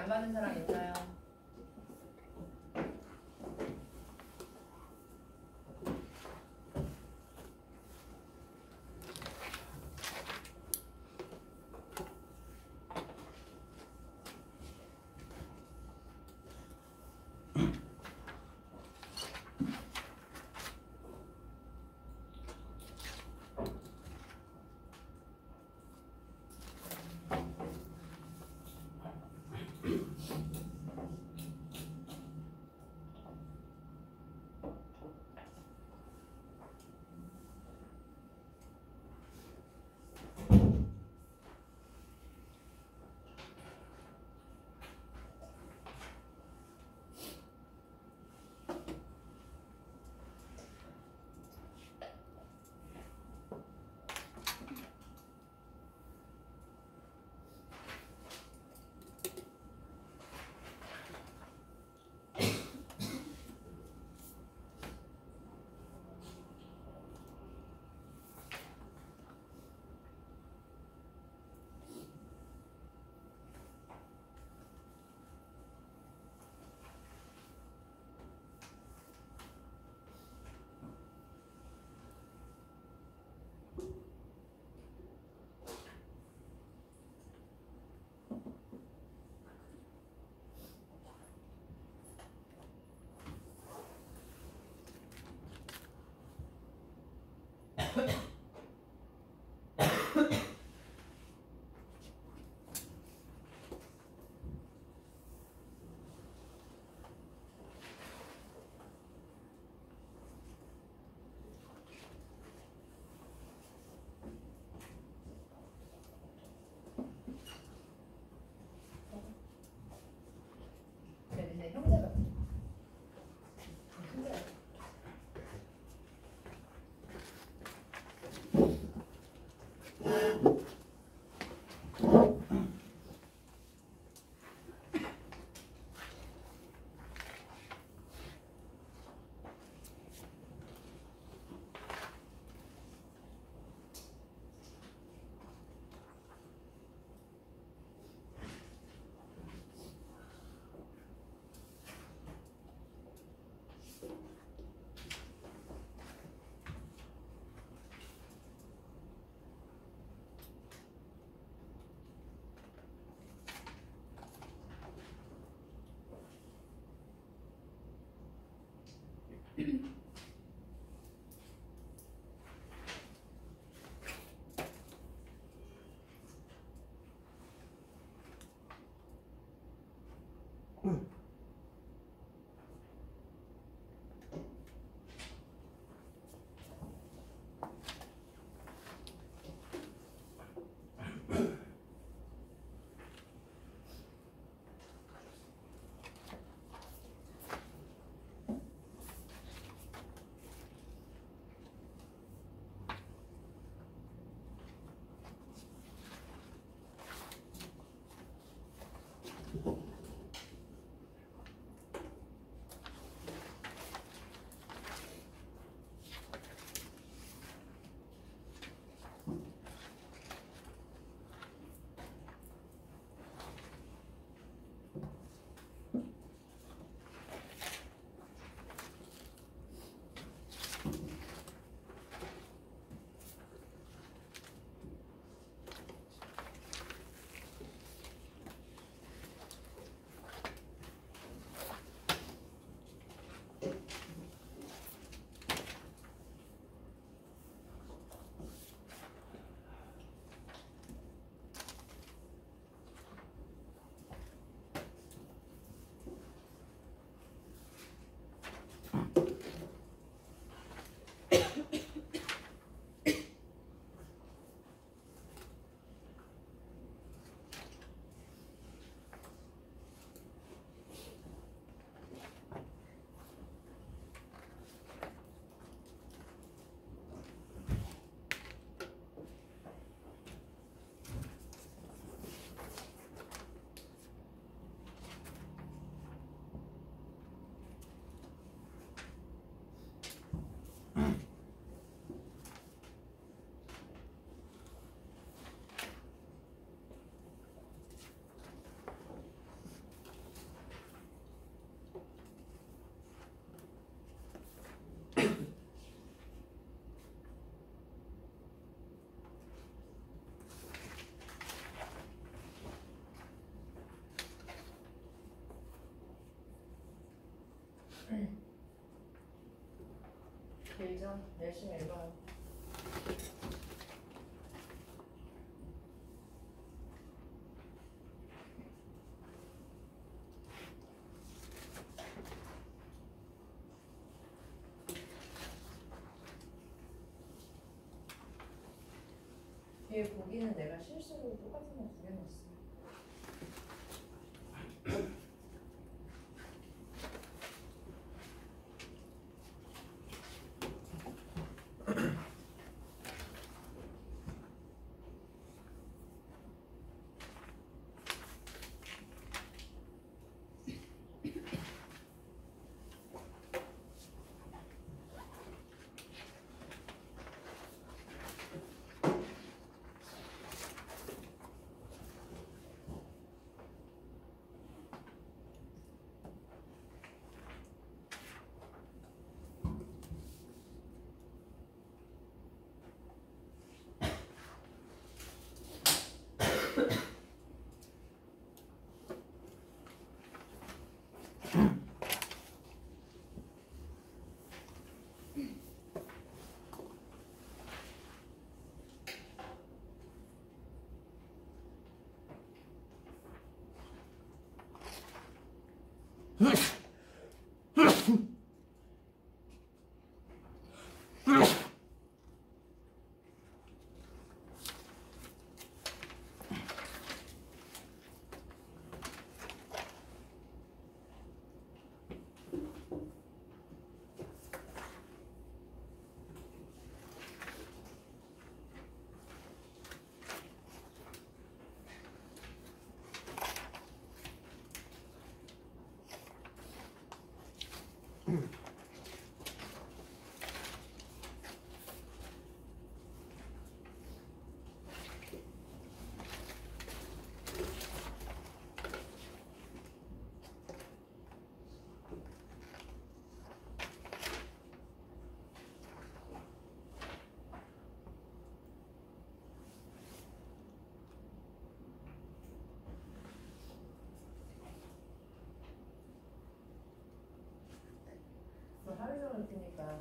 맞는 사람 있나요? 네, 형제가 길죠? 열심히 읽어요. 뒤에 보기는 내가 실수로 똑같은 거 두 개 넣었어. 하루 종일 뜨니까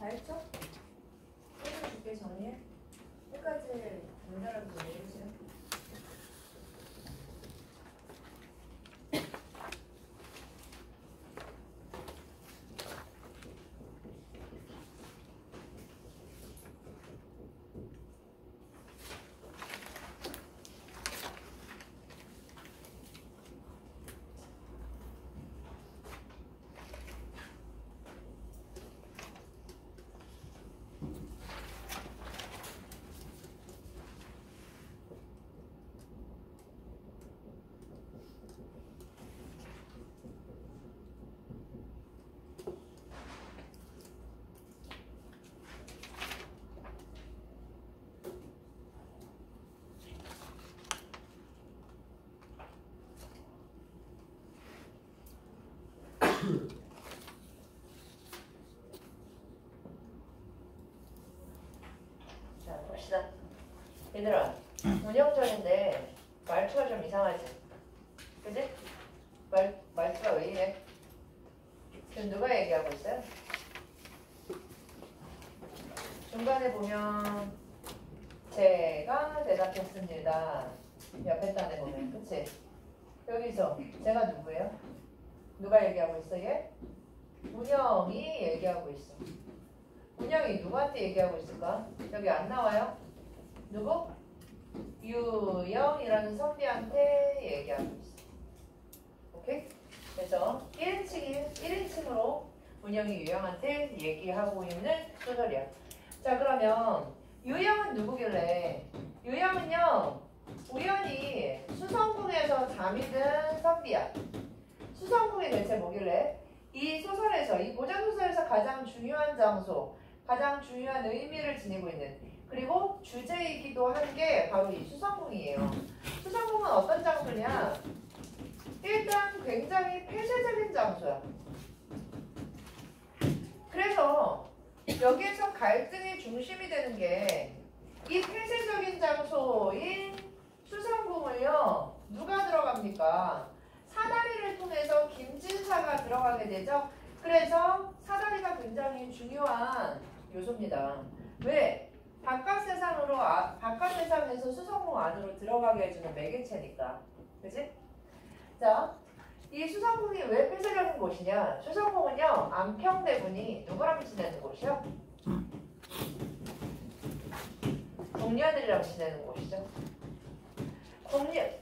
다 했죠? 소리 줄게 정리해. 끝까지 문제라도 정리해주세요. 봅시다. 얘들아, 운영절인데 말투가 좀 이상하지? 그지? 말투가 왜 이래? 지금 누가 얘기하고 있어요? 중간에 보면 제가 대답했습니다. 옆에 단에 보면 그치? 여기서 제가 누구예요? 누가 얘기하고 있어 얘? 운영이 얘기하고 있어. 운영이 누구한테 얘기하고 있을까? 여기 안 나와요? 누구? 유영이라는 선비한테 얘기하고 있어. 오케이? 그래서 1인칭으로 운영이 유영한테 얘기하고 있는 소설이야. 자, 그러면 유영은 누구길래? 유영은요, 우연히 수성궁에서 잠이 든 선비야. 수성궁이 대체 뭐길래? 이 소설에서, 이 고전소설에서 가장 중요한 장소, 가장 중요한 의미를 지니고 있는, 그리고 주제이기도 한 게 바로 이 수성궁이에요. 수성궁은 어떤 장소냐? 일단 굉장히 폐쇄적인 장소야. 그래서 여기에서 갈등의 중심이 되는 게 이 폐쇄적인 장소인 수성궁을요, 누가 들어갑니까? 사다리를 통해서 김진사가 들어가게 되죠. 그래서 사다리가 굉장히 중요한 요소입니다. 왜? 바깥 세상에서 수성궁 안으로 들어가게 해주는 매개체니까. 그치? 자, 이 수성궁이 왜 폐쇄적인 곳이냐? 수성궁은요, 안평대군이 누구랑 지내는 곳이요? 궁녀들이랑 지내는 곳이죠.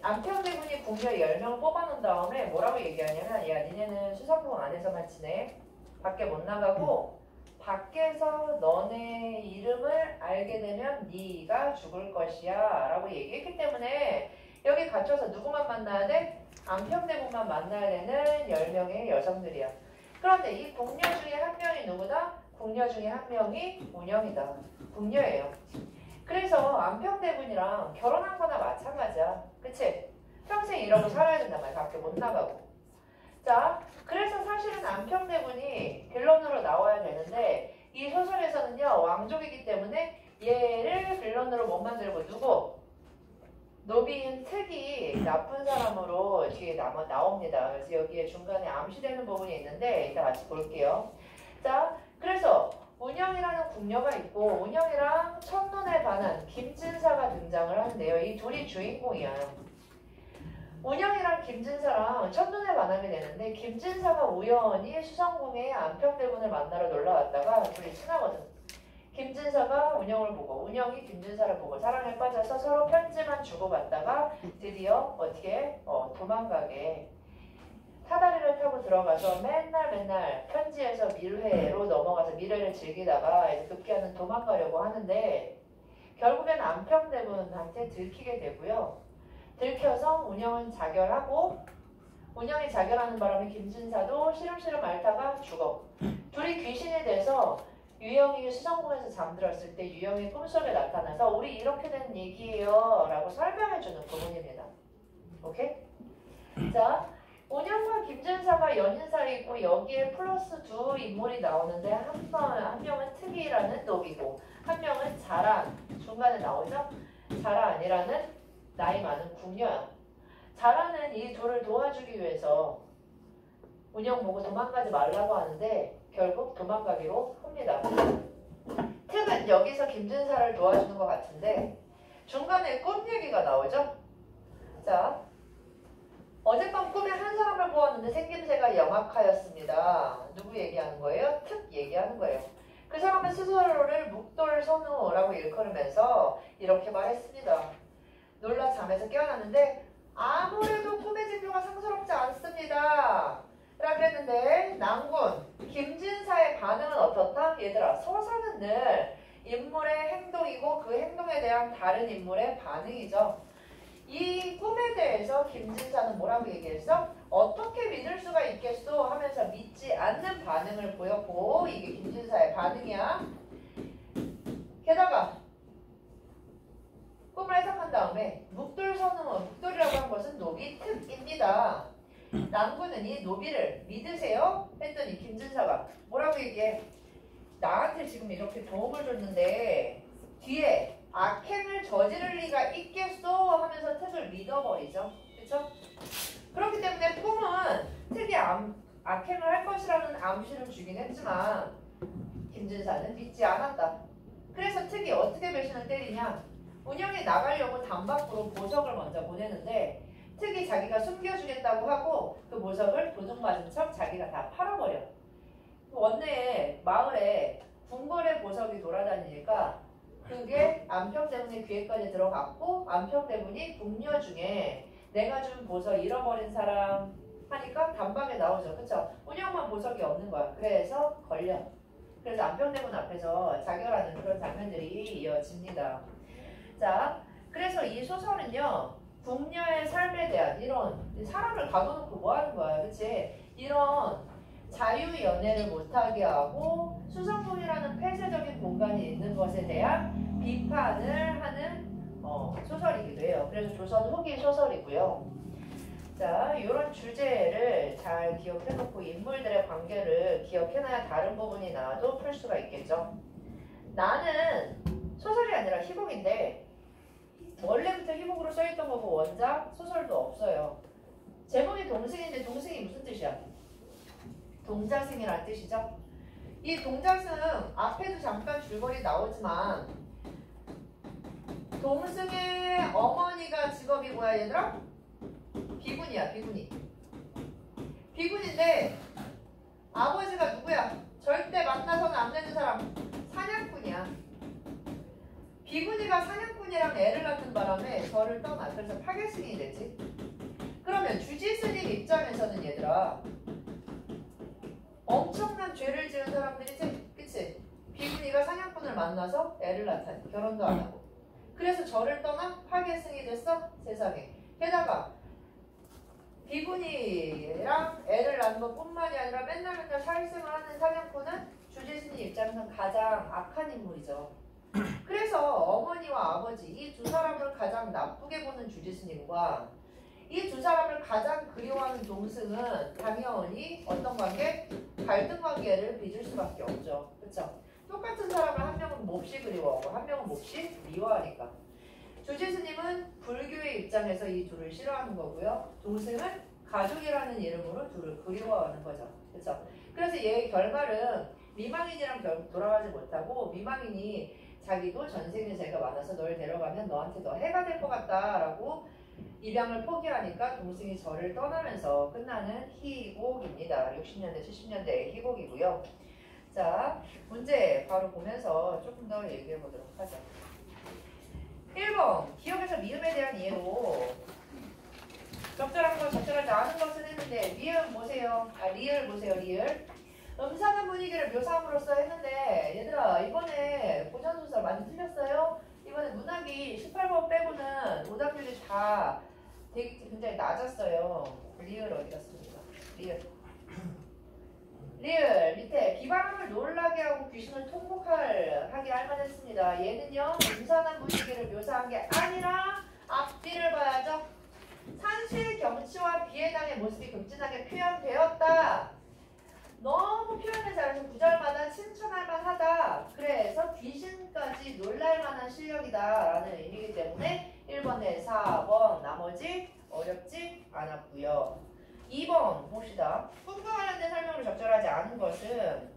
안평대군이 궁녀 10명을 뽑아놓은 다음에 뭐라고 얘기하냐면, 야, 니네는 수성궁 안에서만 지내. 밖에 못 나가고, 밖에서 너네 이름을 알게 되면 네가 죽을 것이야 라고 얘기했기 때문에 여기 갇혀서 누구만 만나야 돼? 안평대군만 만나야 되는 10명의 여성들이야. 그런데 이 궁녀 중에 한 명이 누구다? 궁녀 중에 한 명이 운영이다. 궁녀예요. 그래서 안평대군이랑 결혼한 거나 마찬가지야. 그치? 평생 이러고 살아야 된단 말이야. 밖에 못 나가고. 자, 그래서 사실은 안평대군이 빌런으로 나와야 되는데 이 소설에서는요, 왕족이기 때문에 얘를 빌런으로 못 만들고 누구? 노비인 특이 나쁜 사람으로 뒤에 나옵니다. 그래서 여기에 중간에 암시되는 부분이 있는데 이따 같이 볼게요. 자, 그래서 운영이라는 궁녀가 있고 운영이랑 첫눈에 반한 김진사가 등장을 하는데요. 이 둘이 주인공이야. 운영이랑 김진사랑 첫눈에 반하게 되는데 김진사가 우연히 수성궁에 안평대군을 만나러 놀러 왔다가 둘이 친하거든. 김진사가 운영을 보고 운영이 김진사를 보고 사랑에 빠져서 서로 편지만 주고받다가 드디어 어떻게 도망가게 사다리를 타고 들어가서 맨날 편지에서 밀회로 넘어가서 밀회를 즐기다가 이제 급기야는 도망가려고 하는데 결국엔 안평대군한테 들키게 되고요. 들켜서 운영은 자결하고 운영이 자결하는 바람에 김진사도 시름시름 앓다가 죽어. 둘이 귀신이 돼서 유영이 수성궁에서 잠들었을 때 유영이 꿈속에 나타나서 우리 이렇게 된 얘기예요 라고 설명해주는 부분입니다. 오케이? 자, 운영과 김진사가 연인 사이에 있고 여기에 플러스 두 인물이 나오는데 한 명은 특이라는 노비고 한 명은 자란 중간에 나오죠? 자란이라는 나이 많은 궁녀야. 자란은 이 둘을 도와주기 위해서 운영 보고 도망가지 말라고 하는데 결국 도망가기로 합니다. 특은 여기서 김진사를 도와주는 것 같은데 중간에 꿈 얘기가 나오죠? 자, 어젯밤 꿈에 한 사람을 보았는데 생김새가 영악하였습니다. 누구 얘기하는 거예요? 특 얘기하는 거예요. 그 사람은 스스로를 묵돌선우라고 일컬으면서 이렇게 말했습니다. 놀라 잠에서 깨어났는데 아무래도 꿈의 징조가 상스럽지 않습니다. 라고 했는데 난군 김진사의 반응은 어떻다? 얘들아, 서사는 늘 인물의 행동이고 그 행동에 대한 다른 인물의 반응이죠. 이 꿈에 대해서 김진사는 뭐라고 얘기했어? 어떻게 믿을 수가 있겠소? 하면서 믿지 않는 반응을 보였고 이게 김진사의 반응이야. 게다가 꿈을 해석한 다음에 묵돌선우, 묵돌이라고 한 것은 노비 특입니다. 난구는 이 노비를 믿으세요? 했더니 김진사가 뭐라고 얘기해? 나한테 지금 이렇게 도움을 줬는데 뒤에 악행을 저지를 리가 있겠소 하면서 특을 믿어버리죠. 그렇죠? 그렇기 때문에 꿈은 특이 악행을 할 것이라는 암시를 주긴 했지만 김진사는 믿지 않았다. 그래서 특이 어떻게 배신을 때리냐? 운영에 나가려고 담 밖으로 보석을 먼저 보내는데 특이 자기가 숨겨주겠다고 하고 그 보석을 도둑맞은 척 자기가 다 팔아버려. 원내에 마을에 궁궐의 보석이 돌아다니니까 그게 안평대군의 귀에까지 들어갔고 안평대군이 궁녀 중에 내가 준 보석 잃어버린 사람 하니까 단방에 나오죠. 그쵸? 운영만 보석이 없는 거야. 그래서 걸려. 그래서 안평대군 앞에서 자결하는 그런 장면들이 이어집니다. 자, 그래서 이 소설은요. 궁녀의 삶에 대한 이런 사람을 가둬놓고 뭐 하는 거야. 그치? 이런 자유연애를 못하게 하고 수성궁이라는 폐쇄적인 공간이 있는 것에 대한 비판을 하는 소설이기도 해요. 그래서 조선 후기 소설이고요. 자, 이런 주제를 잘 기억해놓고 인물들의 관계를 기억해놔야 다른 부분이 나와도 풀 수가 있겠죠. 나는 소설이 아니라 희곡인데 원래부터 희곡으로 써있던 거고 원작 소설도 없어요. 제목이 동승인데 동승이 무슨 뜻이야? 동자승이라는 뜻이죠. 이 동자승 앞에도 잠깐 줄거리 나오지만 동승의 어머니가 직업이 뭐야 얘들아? 비군이야. 비군인데 아버지가 누구야? 절대 만나서는 안 되는 사람. 사냥꾼이야. 비군이가 사냥꾼이랑 애를 낳는 바람에 저를 떠나. 그래서 파괴승이 됐지. 그러면 주지스님 입장에서는 얘들아 엄청난 죄를 지은 사람들이지? 그치? 비군이가 사냥꾼을 만나서 애를 낳다니. 결혼도 안 하고. 그래서 저를 떠나 파괴승이 됐어? 세상에. 게다가 비군이랑 애를 낳는 것 뿐만이 아니라 맨날 살생을 하는 사냥꾼은 주지스님 입장에서는 가장 악한 인물이죠. 그래서 어머니와 아버지 이 두 사람을 가장 나쁘게 보는 주지스님과 이 두 사람을 가장 그리워하는 동승은 당연히 어떤 관계? 갈등 관계를 빚을 수밖에 없죠. 그렇죠? 똑같은 사람을 한 명은 몹시 그리워하고 한 명은 몹시 미워하니까. 주지스님은 불교의 입장에서 이 둘을 싫어하는 거고요. 동승은 가족이라는 이름으로 둘을 그리워하는 거죠. 그렇죠? 그래서 얘의 결말은 미망인이랑 돌아가지 못하고 미망인이 자기도 전생에 죄가 많아서 널 데려가면 너한테 더 해가 될 것 같다라고 입양을 포기하니까 동승이 저를 떠나면서 끝나는 희곡입니다. 60년대, 70년대의 희곡이고요. 자, 문제 바로 보면서 조금 더 얘기해 보도록 하죠. 1번, 기억에서 미음에 대한 이해로 적절한 것, 적절하지 않은 것은 했는데 미음 보세요. 리을 보세요. 리을. 음산한 분위기를 묘사함으로써 했는데 얘들아 이번에 고전소설 많이 틀렸어요? 이번에 문학이 18번 빼고는 오답률이 다 되게 굉장히 낮았어요. 리을 어디 갔습니까? 리을 밑에 비바람을 놀라게 하고 귀신을 통곡하게 할 만했습니다. 얘는요 음산한 분위기를 묘사한 게 아니라 앞뒤를 봐야죠. 산수의 경치와 비에 당의 모습이 극진하게 표현되었다. 너무 표현을 잘해서 구절마다 칭찬할 만하다. 그래서 귀신까지 놀랄 만한 실력이다 라는 의미이기 때문에 1번에 4번 나머지 어렵지 않았고요. 2번 봅시다. 꿈과 관련된 설명을 적절하지 않은 것은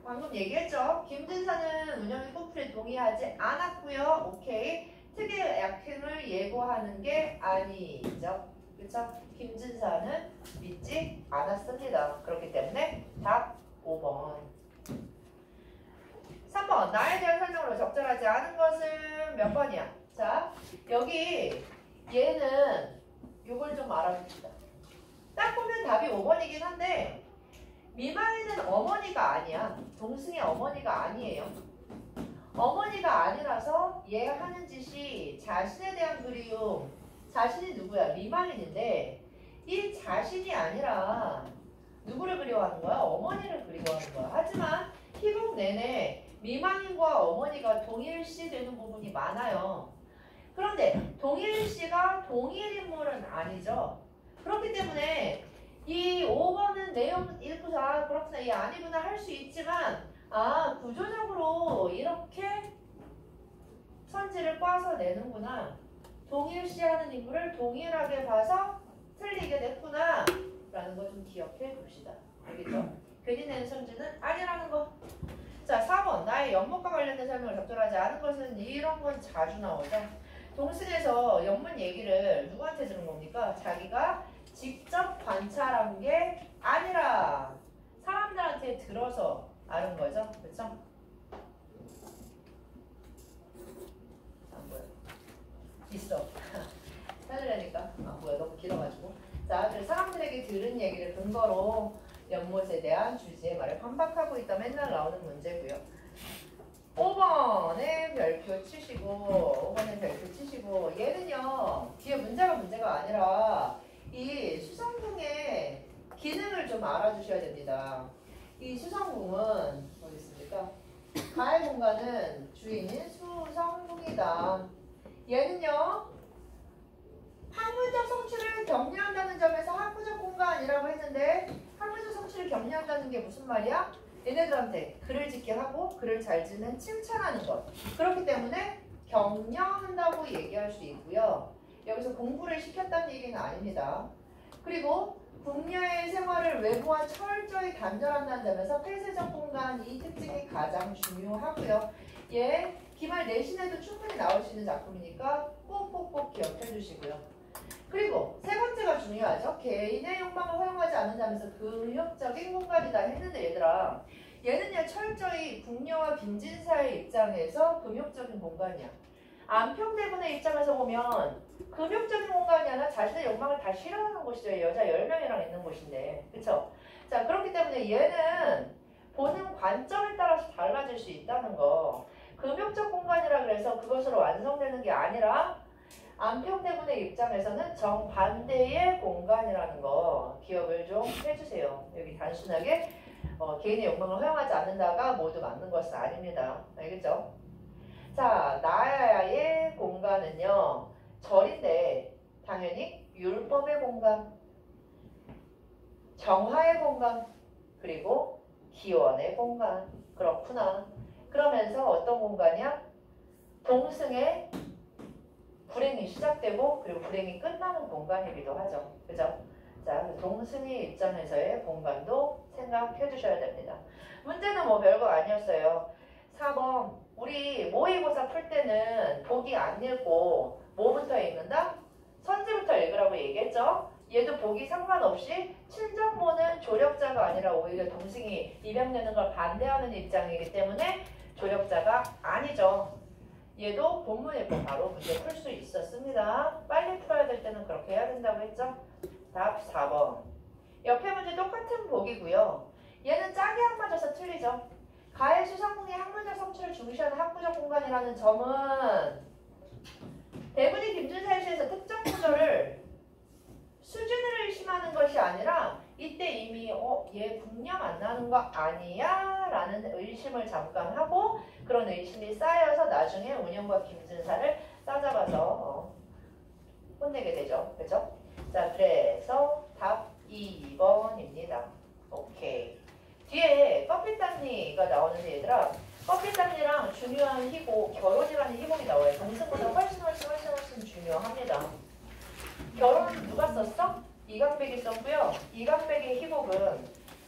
방금 얘기했죠. 김진사는 운영의 꿈풀에 동의하지 않았고요. 오케이. 특이의 약행을 예고하는 게 아니죠. 그렇죠? 김진사는 믿지 않았습니다. 그렇기 때문에 답 5번. 3번 나에 대한 설명으로 적절하지 않은 것은 몇 번이야? 자, 여기 얘는 요걸 좀 알아봅시다. 딱 보면 답이 5번이긴 한데 미망이는 어머니가 아니야. 동승의 어머니가 아니에요. 어머니가 아니라서 얘가 하는 짓이 자신에 대한 그리움. 자신이 누구야? 미망인인데 이 자신이 아니라 누구를 그리워하는 거야? 어머니를 그리워하는 거야. 하지만 희곡 내내 미망인과 어머니가 동일시 되는 부분이 많아요. 그런데 동일시가 동일 인물은 아니죠. 그렇기 때문에 이 5번은 내용 읽고서 아 그렇구나 이 아니구나 할 수 있지만 아 구조적으로 이렇게 문제를 꽈서 내는구나. 동일시하는 인물을 동일하게 봐서 틀리게 냈구나 라는 거 좀 기억해 봅시다. 알겠죠? 괜히 낸 성질은 아니라는 거. 자, 4번. 나의 연못과 관련된 설명을 적절하지 않은 것은 이런 건 자주 나오죠. 동승에서 연못 얘기를 누구한테 들은 겁니까? 자기가 직접 관찰한 게 아니라 사람들한테 들어서 아는 거죠. 그렇죠? 안 보여. 있어. 살리려니까. 안 보여. 너무 길어가지고. 자, 그래서 사람들에게 들은 얘기를 근거로 연못에 대한 주제의 말을 반박하고 있다. 맨날 나오는 문제고요. 5번에 별표 치시고 5번에 별표 치시고 얘는요. 뒤에 문제가 아니라 이 수성궁의 기능을 좀 알아주셔야 됩니다. 이 수성궁은 어디 있습니까? 가해 공간은 주인인 수성궁이다. 얘는요. 학문적 성취를 격려한다는 점에서 학구적 공간이라고 했는데 학문적 성취를 격려한다는 게 무슨 말이야? 얘네들한테 글을 짓게 하고 글을 잘 짓는 칭찬하는 것. 그렇기 때문에 격려한다고 얘기할 수 있고요. 여기서 공부를 시켰다는 얘기는 아닙니다. 그리고 궁녀의 생활을 외부와 철저히 단절한다는 점에서 폐쇄적 공간 이 특징이 가장 중요하고요. 얘 기말 내신에도 충분히 나올 수 있는 작품이니까 꼭꼭꼭 기억해 주시고요. 그리고 세 번째가 중요하죠. 개인의 욕망을 허용하지 않는 점에서 금욕적인 공간이다 했는데 얘들아 얘는요 철저히 궁녀와 빈진사의 입장에서 금욕적인 공간이야. 안평대군의 입장에서 보면 금욕적인 공간이 아니라 자신의 욕망을 다 실현하는 곳이죠. 여자 10명이랑 있는 곳인데 그쵸? 자 그렇기 때문에 얘는 보는 관점에 따라서 달라질 수 있다는 거. 금욕적 공간이라 그래서 그것으로 완성되는 게 아니라 안평대군의 입장에서는 정반대의 공간이라는 거 기억을 좀 해주세요. 여기 단순하게 개인의 욕망을 허용하지 않는다가 모두 맞는 것은 아닙니다. 알겠죠? 자, 나야의 공간은요. 절인데 당연히 율법의 공간, 정화의 공간, 그리고 기원의 공간. 그렇구나. 그러면서 어떤 공간이야? 동승의 불행이 시작되고 그리고 불행이 끝나는 공간이기도 하죠. 그죠? 자, 동승의 입장에서의 공간도 생각해 주셔야 됩니다. 문제는 뭐 별거 아니었어요. 4번 우리 모의고사 풀 때는 보기 안 읽고 뭐부터 읽는다? 선지부터 읽으라고 얘기했죠? 얘도 보기 상관없이 친정모는 조력자가 아니라 오히려 동승이 입양되는 걸 반대하는 입장이기 때문에 조력자가 아니죠. 얘도 본문 읽고 바로 문제 풀 수 있었습니다. 빨리 풀어야 될 때는 그렇게 해야 된다고 했죠? 답 4번. 옆에 문제 똑같은 보기고요. 얘는 짝이 안 맞아서 틀리죠. 가해 수성궁의 학문적 성취를 중시하는 학구적 공간이라는 점은 대부지 김준사에 시에서 특정 구조를 수준을 의심하는 것이 아니라 이때 이미 얘 궁녀 만나는 거 아니야? 라는 의심을 잠깐 하고 그런 의심이 쌓여서 나중에 운영과 김준사를 따져봐서 혼내게 되죠. 그죠? 자, 그래서 답 2번입니다. 오케이. 뒤에 커피단니가 나오는데 얘들아 커피단니랑 중요한 희곡, 결혼이라는 희곡이 나와요. 동승보다 훨씬 중요합니다. 결혼 누가 썼어? 이강백이 썼고요. 이강백의 희곡은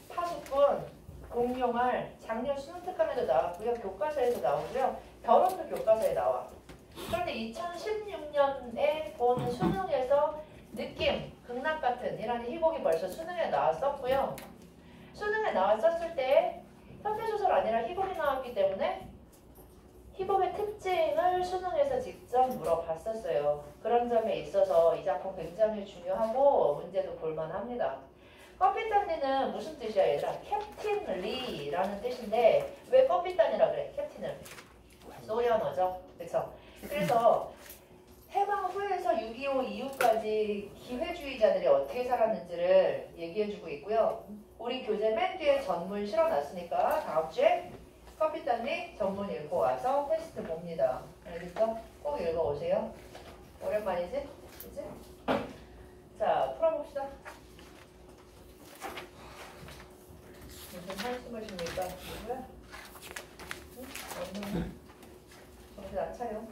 파수꾼, 공룡알, 작년 수능 특강에도 나왔고요. 교과서에도 나오고요. 결혼도 교과서에 나와. 그런데 2016년에 본 수능에서 느낌, 극락 같은 이라는 희곡이 벌써 수능에 나왔었고요. 수능에 나왔었을 때 현대소설 아니라 희곡이 나왔기 때문에 희곡의 특징을 수능에서 직접 물어봤었어요. 그런 점에 있어서 이 작품 굉장히 중요하고 문제도 볼만합니다. 커피단니는 무슨 뜻이야 얘들아? 캡틴 리라는 뜻인데 왜 커피단니라 그래? 캡틴을 소련어죠. 그렇죠? 그래서 해방 후에서 6.25 이후까지 기회주의자들이 어떻게 살았는지를 얘기해주고 있고요. 우리 교재 맨 뒤에 전문 실어놨으니까 다음 주에 커피단니 전문 읽고 와서 테스트 봅니다. 알겠죠? 꼭 읽어오세요. 오랜만이지? 그치? 자, 풀어봅시다. 무슨 한숨을 쉽니까? 누구야? 응? 정신 안 차려.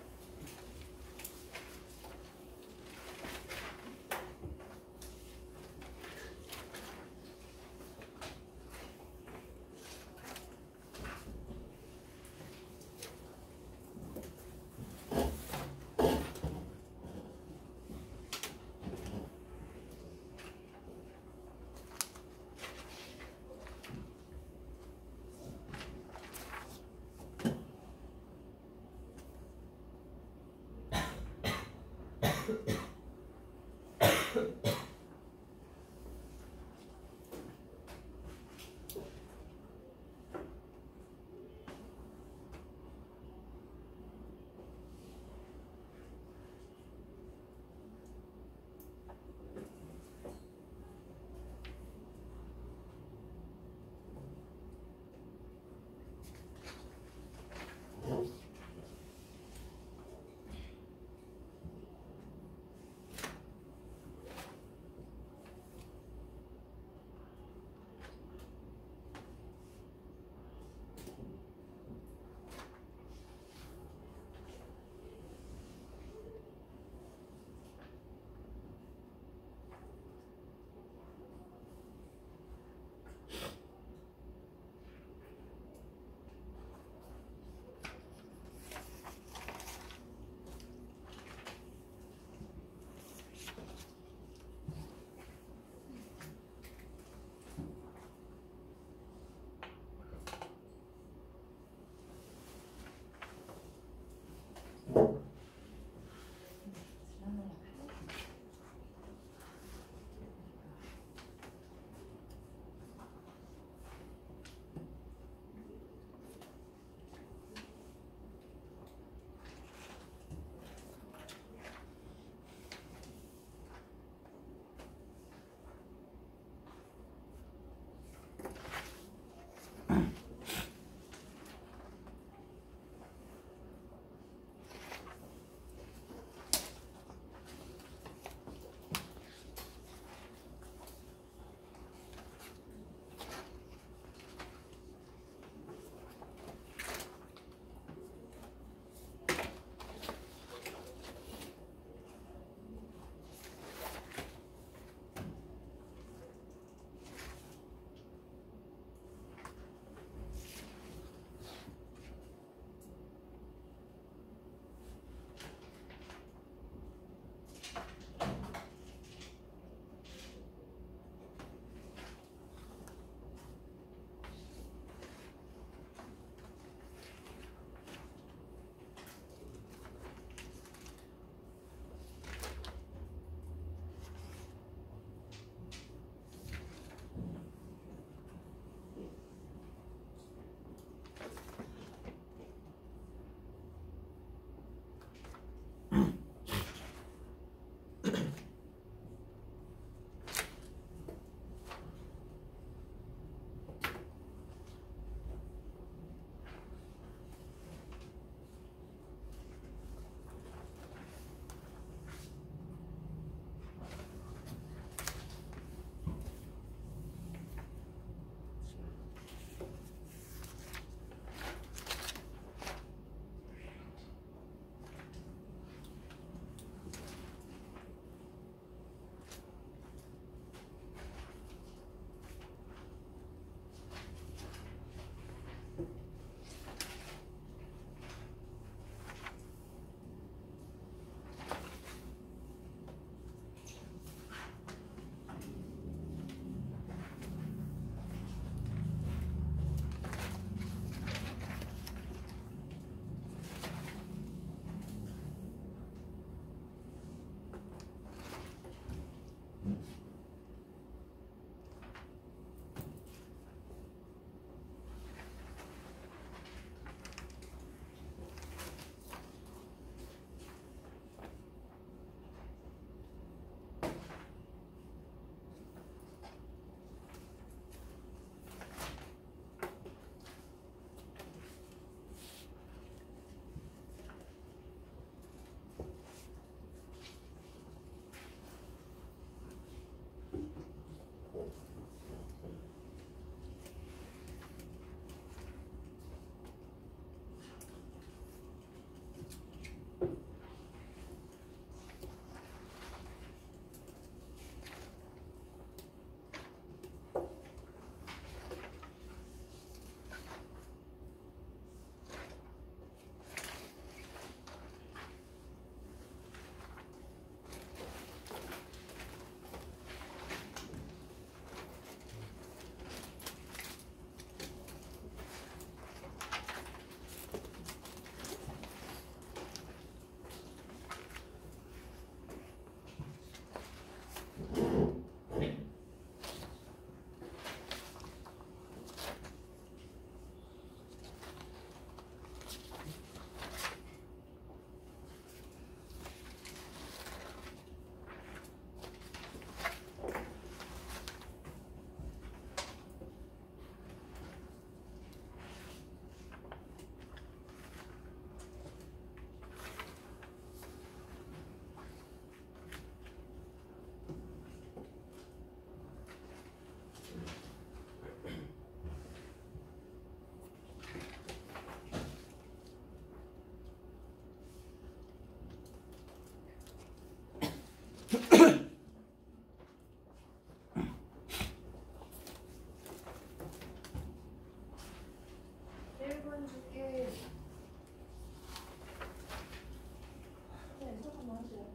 하세요.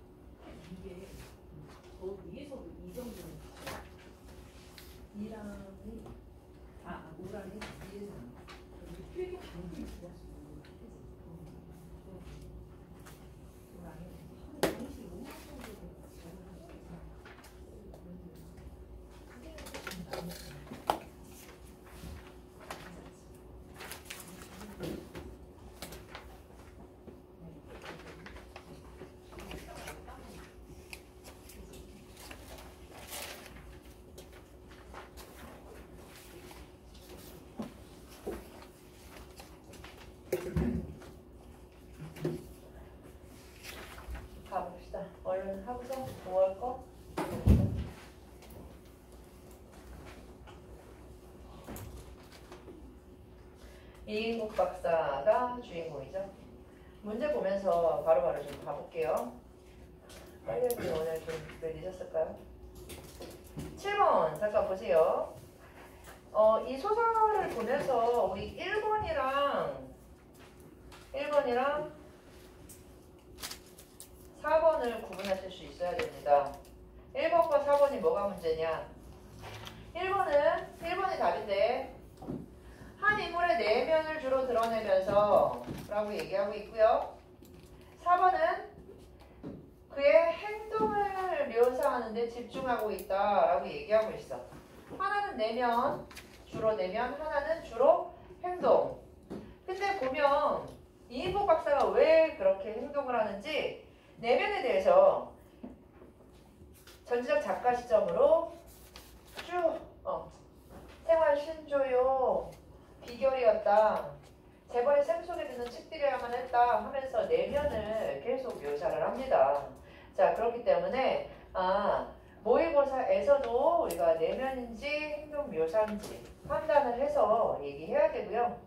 이게 저 위에서도 이 정도는 있죠. 이랑이 오랑이 위에서 되게 굉장히 좋았어요. 오랑이 당시 너무 가봅시다. 얼른 하고서 뭐 할 거? 이인국 박사가 주인공이죠. 문제 보면서 바로바로 좀 가볼게요. 빨리 오늘 좀 왜 늦었을까요? 7번 잠깐 보세요. 이 소설을 보면서 우리 1번이랑 4번을 구분하실 수 있어야 됩니다. 1번과 4번이 뭐가 문제냐? 1번이 답인데 한 인물의 내면을 주로 드러내면서 라고 얘기하고 있고요. 4번은 그의 행동을 묘사하는 데 집중하고 있다 라고 얘기하고 있어. 하나는 내면, 주로 내면, 하나는 주로 행동. 근데 보면 이인국 박사가 왜 그렇게 행동을 하는지 내면에 대해서 전지적 작가 시점으로 쭉 생활 신조요, 비결이었다, 재벌의 샘 속에 드는 책들이어야만 했다 하면서 내면을 계속 묘사를 합니다. 자, 그렇기 때문에 모의고사에서도 우리가 내면인지 행동 묘사인지 판단을 해서 얘기해야 되고요.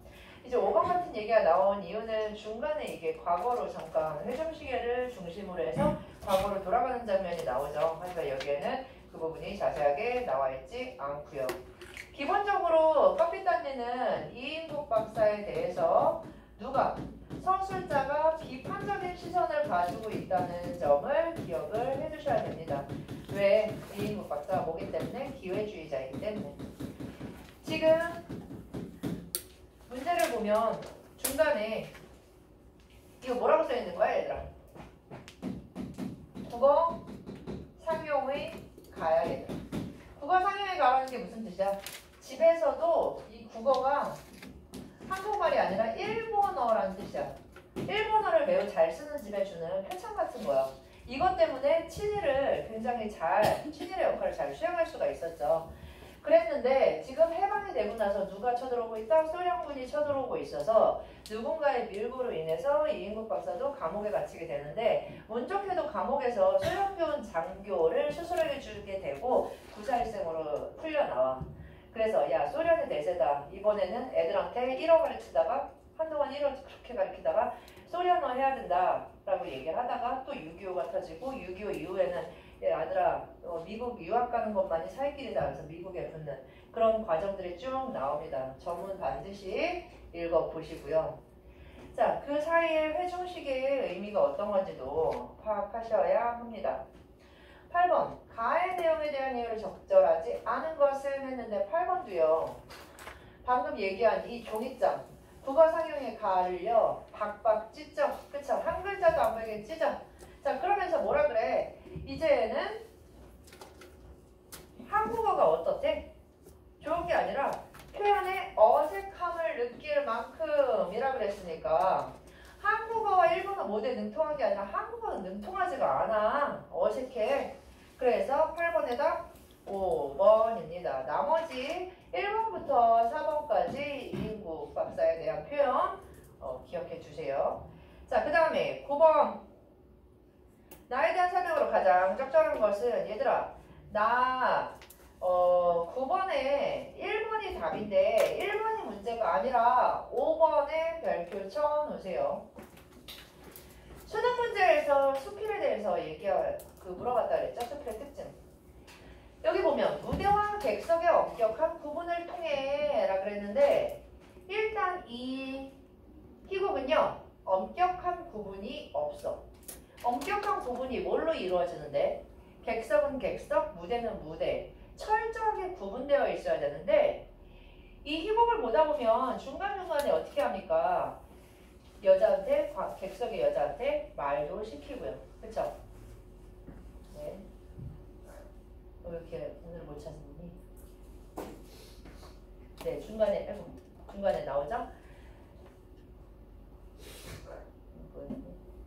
이제 5번 같은 얘기가 나온 이유는 중간에 이게 과거로 잠깐 회전시계를 중심으로 해서 과거로 돌아가는 장면이 나오죠. 하지만 여기에는 그 부분이 자세하게 나와 있지 않고요. 기본적으로 커피단니는 이인국 박사에 대해서 서술자가 비판적인 시선을 가지고 있다는 점을 기억을 해주셔야 됩니다. 왜? 이인국 박사가 뭐기 때문에? 기회주의자이기 때문에. 지금 문제를 보면 중간에 이거 뭐라고 써있는 거야 얘들아? 국어 상용의 가야 얘들아. 국어 상용의 가라는 게 무슨 뜻이야? 집에서도 이 국어가 한국말이 아니라 일본어라는 뜻이야. 일본어를 매우 잘 쓰는 집에 주는 표창 같은 거야. 이것 때문에 친일의 역할을 잘 수행할 수가 있었죠. 그랬는데 지금 해방이 되고 나서 누가 쳐들어오고 있다? 소련군이 쳐들어오고 있어서 누군가의 밀고로 인해서 이인국 박사도 감옥에 갇히게 되는데 운 좋게도 감옥에서 소련군 장교를 수술하게 주게 되고 구사일생으로 풀려나와. 그래서 야 소련의 대세다. 이번에는 애들한테 1어 가르치다가 한동안 1어 그렇게 가르치다가 소련어 해야 된다 라고 얘기를 하다가 또 6.25가 터지고 6.25 이후에는 야 아들아 미국 유학 가는 것만이 살 길이다. 그래서 미국에 붙는 그런 과정들이 쭉 나옵니다. 전문 반드시 읽어보시고요. 자, 그 사이에 회중시계의 의미가 어떤 건지도 파악하셔야 합니다. 8번 가의 내용에 대한 이유를 적절하지 않은 것을 했는데 8번도요. 방금 얘기한 이 종이장 국어 상용의 가를요. 박박 찢죠. 그쵸? 한 글자도 안 보이게 찢어. 자 그러면서 뭐라 그래? 이제는 한국어가 어떻대? 좋은 게 아니라 표현에 어색함을 느낄 만큼이라 그랬으니까 한국어와 일본어 모두에 능통한 게 아니라 한국어는 능통하지가 않아. 어색해. 그래서 8번에다 5번입니다. 나머지 1번부터 4번까지 이인국 박사에 대한 표현 기억해 주세요. 자, 그 다음에 9번 나에 대한 설명으로 가장 적절한 것은 얘들아 9번에 1번이 답인데 1번이 문제가 아니라 5번에 별표 쳐놓으세요. 수능 문제에서 수필에 대해서 물어봤다 그랬죠? 수필의 특징. 여기 보면 무대와 객석의 엄격한 구분을 통해 라 그랬는데 일단 이 희곡은요 엄격한 구분이 없어. 엄격한 구분이 뭘로 이루어지는데? 객석은 객석, 무대는 무대. 철저하게 구분되어 있어야 되는데 이 희곡을 보다 보면 중간중간에 어떻게 합니까? 여자한테, 객석의 여자한테 말도 시키고요. 그쵸? 네. 왜 이렇게 오늘 못 찾니? 네, 중간에 나오죠?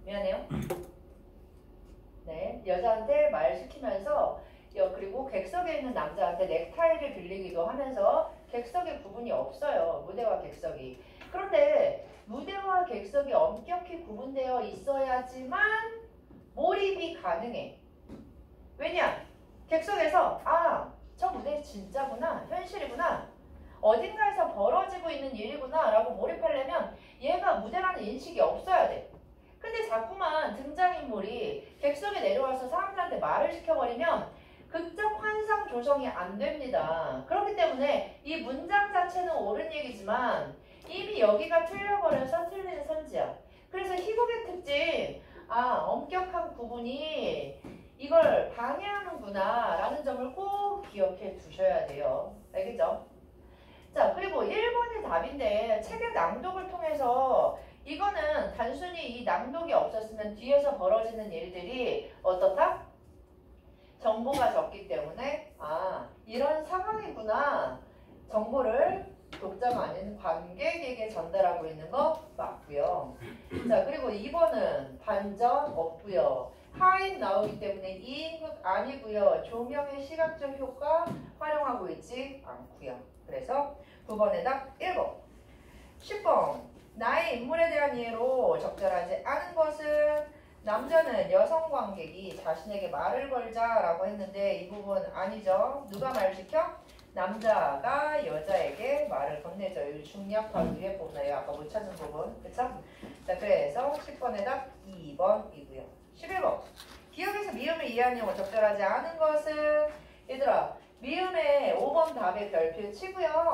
미안해요. 네, 여자한테 말 시키면서 그리고 객석에 있는 남자한테 넥타이를 빌리기도 하면서 객석의 구분이 없어요. 무대와 객석이. 그런데 무대와 객석이 엄격히 구분되어 있어야지만 몰입이 가능해. 왜냐? 객석에서 저 무대 진짜구나, 현실이구나, 어딘가에서 벌어지고 있는 일이구나 라고 몰입하려면 얘가 무대라는 인식이 없어야 돼. 근데 자꾸만 등장인물이 객석에 내려와서 사람들한테 말을 시켜버리면 극적 환상 조성이 안 됩니다. 그렇기 때문에 이 문장 자체는 옳은 얘기지만 이미 여기가 틀려버려서 틀린 선지야. 그래서 희곡의 특징, 엄격한 구분이 이걸 방해하는구나 라는 점을 꼭 기억해 두셔야 돼요. 알겠죠? 자, 그리고 1번이 답인데 책의 낭독을 통해서 이거는 단순히 이 낭독이 없었으면 뒤에서 벌어지는 일들이 어떻다? 정보가 적기 때문에 이런 상황이구나 정보를 독자가 아닌 관객에게 전달하고 있는 거 맞고요. 자, 그리고 2번은 반전 없고요. 하인 나오기 때문에 이인극 아니고요. 조명의 시각적 효과 활용하고 있지 않고요. 그래서 9번의 답 1번. 10번. 나의 인물에 대한 이해로 적절하지 않은 것은 남자는 여성 관객이 자신에게 말을 걸자라고 했는데 이 부분 아니죠. 누가 말 시켜? 남자가 여자에게 말을 건네죠. 이 중력 바로 위에 부분이에요. 아까 못 찾은 부분. 그쵸? 자, 그래서 10번의 답 2번이고요. 11번. 기억에서 미음을 이해하는 용어 적절하지 않은 것은 얘들아 미음의 5번 답의 별표 치고요.